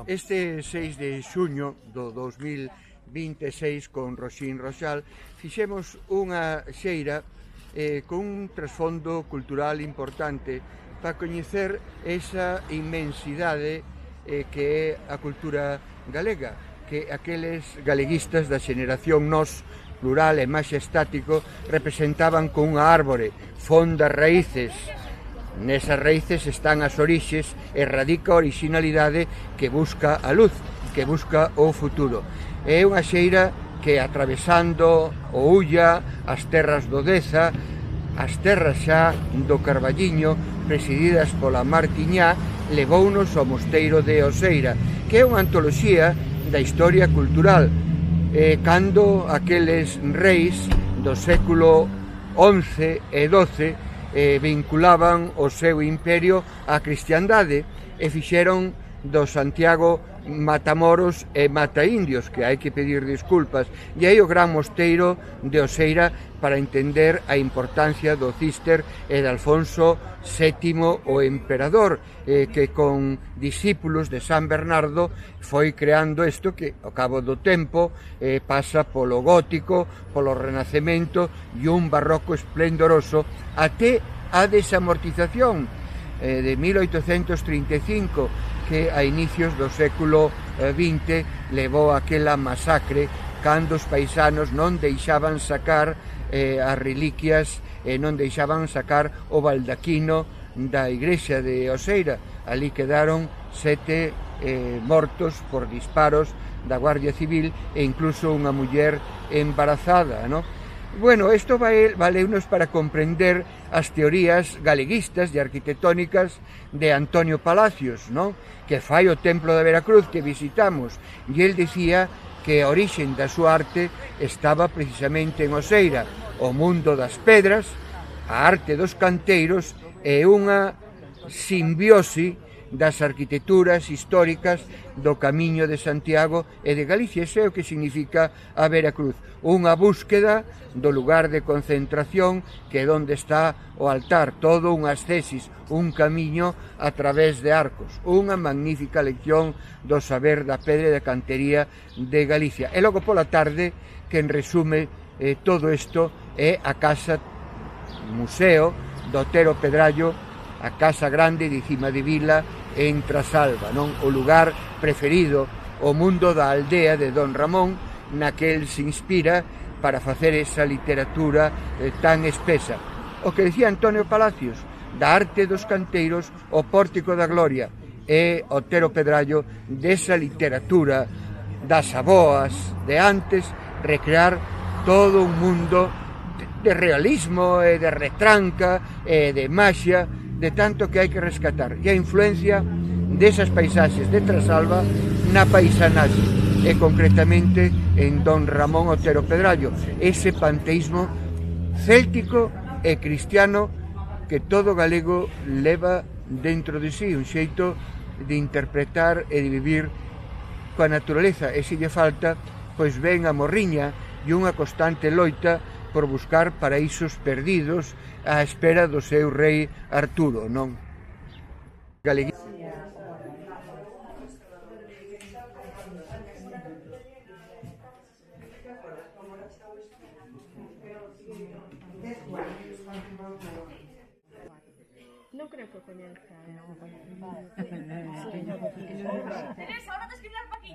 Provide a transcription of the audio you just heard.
Este 6 de xuño do 2026 con Roxín Roxal fixemos unha xeira con un trasfondo cultural importante para coñecer esa inmensidade que é a cultura galega, que aqueles galeguistas da xeneración Nós, plural e maxestático, representaban con unha árbore, fondas raíces. Nesas raíces están as orixes e radica a orixinalidade que busca a luz, que busca o futuro. É unha xeira que atravesando o Ulla, as terras do Deza, as terras xa do Carballiño, presididas pola Martiñá, levounos ao mosteiro de Oseira, que é unha antoloxía da historia cultural, cando aqueles reis do século XI e XII vinculaban o seu imperio á cristiandade e fixeron do Santiago matamoros e mataindios, que hai que pedir disculpas, e aí o gran mosteiro de Oseira para entender a importancia do Císter e de Alfonso VII o emperador, que con discípulos de San Bernardo foi creando isto que ao cabo do tempo pasa polo gótico, polo renacemento e un barroco esplendoroso até a desamortización de 1835, que a inicios do século XX levou aquela masacre cando os paisanos non deixaban sacar as reliquias e non deixaban sacar o baldaquino da igrexa de Oseira. Ali quedaron 7 mortos por disparos da Guardia Civil e incluso unha muller embarazada, non? Bueno, isto valeunos para comprender as teorías galeguistas e arquitectónicas de Antonio Palacios, non? Que fai o Templo de Veracruz que visitamos, e el dicía que a orixen da súa arte estaba precisamente en Oseira, o mundo das pedras, a arte dos canteiros e unha simbiose das arquitecturas históricas do Camiño de Santiago e de Galicia. Iso é o que significa a Veracruz, unha búsqueda do lugar de concentración que é onde está o altar, todo un ascesis, un camiño a través de arcos, unha magnífica lección do saber da pedra e da cantería de Galicia. E logo pola tarde, que en resume todo isto, é a casa museo do Otero Pedrallo, a casa grande de Cima de Vila en Trasalba, non? O lugar preferido, o mundo da aldea de Don Ramón, na que el se inspira para facer esa literatura tan espesa. O que decía Antonio Palacios, da arte dos canteiros, o Pórtico da Gloria, e Otero Pedrallo desa literatura das aboas de antes, recrear todo un mundo de realismo e de retranca e de maxia, de tanto que hai que rescatar, e a influencia desas paisaxes de Trasalba na paisanaxe, e concretamente en Don Ramón Otero Pedrallo, ese panteísmo céltico e cristiano que todo galego leva dentro de si, un xeito de interpretar e de vivir coa naturaleza, e se lle falta, pois ven a morriña e unha constante loita por buscar paraísos perdidos á espera do seu rei Arturo, non? Galegui... No creo que coñezca. Teresa, ahora te escribir para aquí.